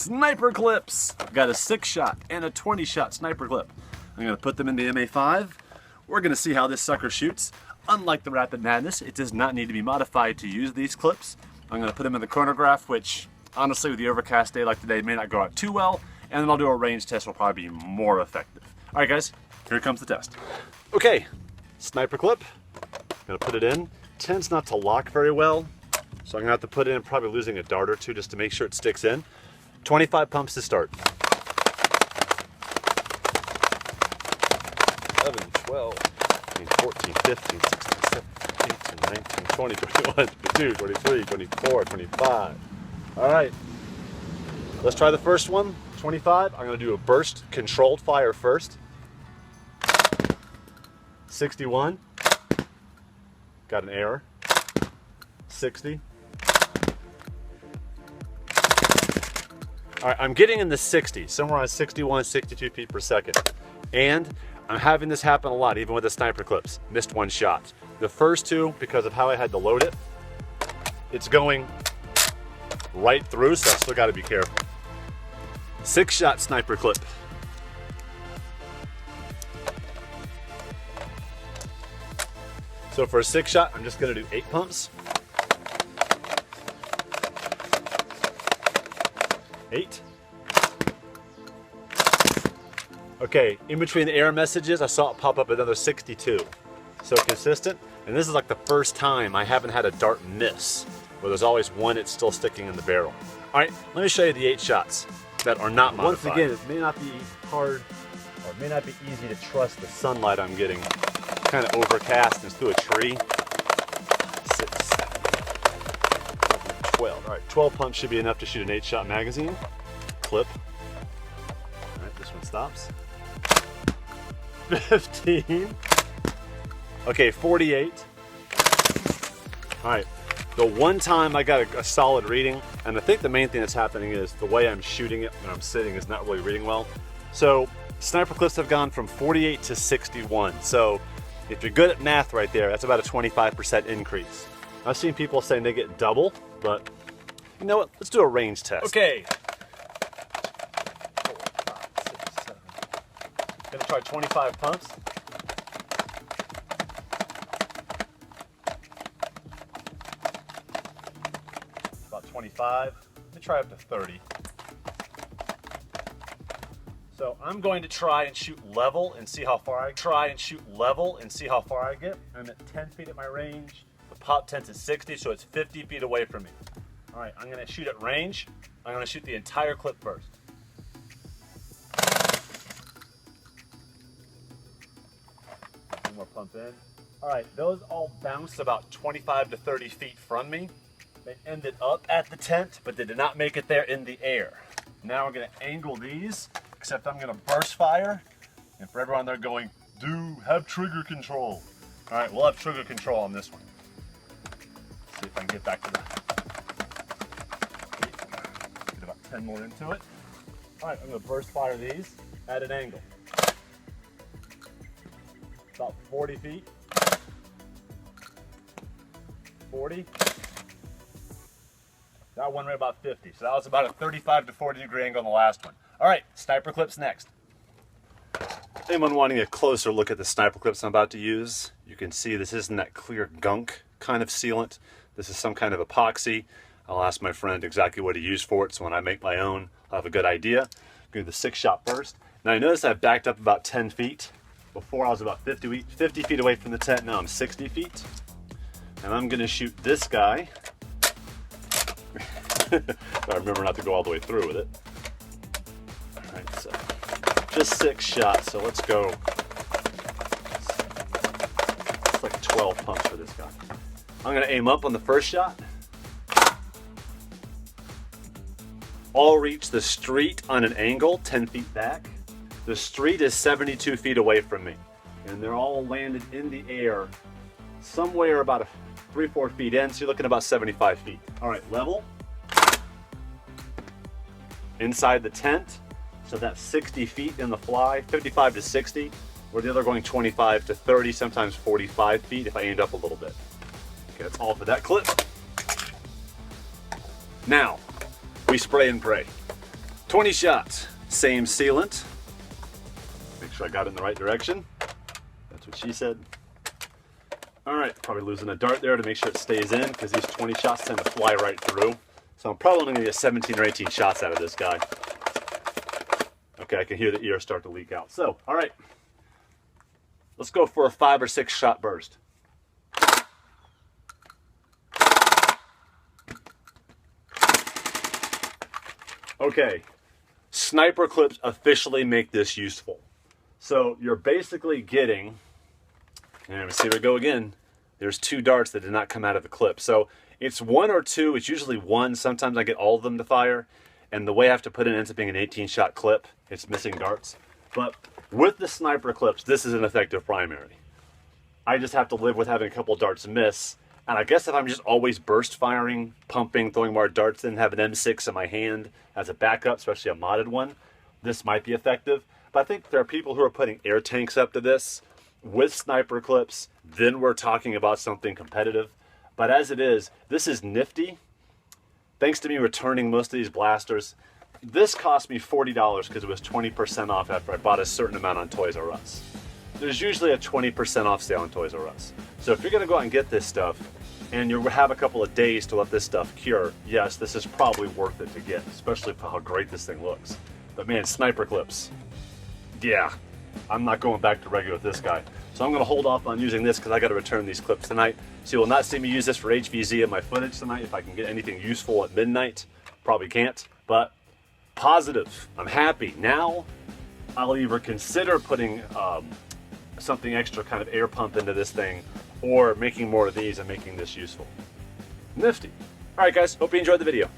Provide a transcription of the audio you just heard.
Sniper clips. I've got a 6-shot and a 20-shot sniper clip. I'm gonna put them in the MA5. We're gonna see how this sucker shoots. Unlike the Rapid Madness, it does not need to be modified to use these clips. I'm gonna put them in the chronograph, which honestly with the overcast day like today may not go out too well, and then I'll do a range test will probably be more effective. All right guys, here comes the test. Okay, sniper clip, gonna put it in. Tends not to lock very well, so I'm gonna have to put it in, probably losing a dart or two just to make sure it sticks in. 25 pumps to start. 11, 12, 14, 15, 16, 17, 18, 19, 20, 21, 22, 23, 24, 25. All right, let's try the first one, 25. I'm gonna do a burst controlled fire first. 61, got an error. 60. All right, I'm getting in the 60s, somewhere around 61, 62 feet per second. And I'm having this happen a lot, even with the sniper clips. Missed one shot. The first two, because of how I had to load it, it's going right through, so I still gotta be careful. 6-shot sniper clip. So for a 6-shot, I'm just gonna do 8 pumps. 8. Okay, in between the error messages, I saw it pop up another 62. So consistent, and this is like the first time I haven't had a dart miss, where there's always one that's still sticking in the barrel. All right, let me show you the 8 shots that are not modified. Once again, it may not be hard, or it may not be easy to trust the sunlight I'm getting. Kind of overcast and through a tree. 6, 7, 12. All right, 12 pumps should be enough to shoot an 8-shot magazine. Clip. All right, this one stops. 15. Okay, 48. All right, the one time I got a solid reading, and I think the main thing that's happening is the way I'm shooting it when I'm sitting is not really reading well. So sniper clips have gone from 48 to 61. So if you're good at math right there, that's about a 25% increase. I've seen people saying they get double, but you know what? Let's do a range test. Okay. 4, 5, 6, 7. Gonna try 25 pumps. About 25. Let me try up to 30. So I'm going to try and shoot level and see how far I get. I'm at 10 feet at my range. The pop tent's at 60, so it's 50 feet away from me. All right, I'm gonna shoot at range. I'm gonna shoot the entire clip first. One more pump in. All right, those all bounced about 25 to 30 feet from me. They ended up at the tent, but they did not make it there in the air. Now we're gonna angle these, except I'm gonna burst fire. And for everyone there going, do have trigger control. All right, we'll have trigger control on this one. See if I can get back to that. Get about 10 more into it. All right, I'm gonna burst fire these at an angle. About 40 feet. 40. That one right about 50. So that was about a 35 to 40 degree angle on the last one. All right, sniper clips next. Anyone wanting a closer look at the sniper clips I'm about to use, you can see this isn't that clear gunk kind of sealant. This is some kind of epoxy. I'll ask my friend exactly what he used for it, so when I make my own, I'll have a good idea. I'm gonna do the 6-shot first. Now I notice I backed up about 10 feet. Before I was about 50 feet away from the tent, now I'm 60 feet. And I'm gonna shoot this guy. I remember not to go all the way through with it. All right, so just 6 shots, so let's go. It's like 12 pumps for this guy. I'm gonna aim up on the first shot. All reach the street on an angle, 10 feet back. The street is 72 feet away from me, and they're all landed in the air somewhere about 3-4 feet in, so you're looking about 75 feet. All right, level. Inside the tent, so that's 60 feet in the fly, 55 to 60, where the other going 25 to 30, sometimes 45 feet if I aimed up a little bit. Okay, that's all for that clip. Now, we spray and pray. 20 shots, same sealant. Make sure I got it in the right direction. That's what she said. All right, probably losing a dart there to make sure it stays in because these 20 shots tend to fly right through. So I'm probably only gonna get 17 or 18 shots out of this guy. Okay, I can hear the ear start to leak out. So, all right, let's go for a 5 or 6 shot burst. Okay, sniper clips officially make this useful. So you're basically getting, and see, we go again. There's 2 darts that did not come out of the clip. So it's 1 or 2, it's usually 1. Sometimes I get all of them to fire. And the way I have to put it ends up being an 18-shot clip. It's missing darts. But with the sniper clips, this is an effective primary. I just have to live with having a couple darts miss. And I guess if I'm just always burst firing, pumping, throwing more darts in, have an M6 in my hand as a backup, especially a modded one, this might be effective. But I think there are people who are putting air tanks up to this with sniper clips. Then we're talking about something competitive. But as it is, this is nifty. Thanks to me returning most of these blasters. This cost me $40 because it was 20% off after I bought a certain amount on Toys R Us. There's usually a 20% off sale on Toys R Us. So if you're gonna go out and get this stuff and you have a couple of days to let this stuff cure, yes, this is probably worth it to get, especially for how great this thing looks. But man, sniper clips, yeah, I'm not going back to regular with this guy. So I'm gonna hold off on using this because I gotta return these clips tonight. So you will not see me use this for HVZ in my footage tonight. If I can get anything useful at midnight, probably can't, but positive, I'm happy. Now, I'll either consider putting something extra kind of air pump into this thing or making more of these and making this useful. Nifty. All right guys, hope you enjoyed the video.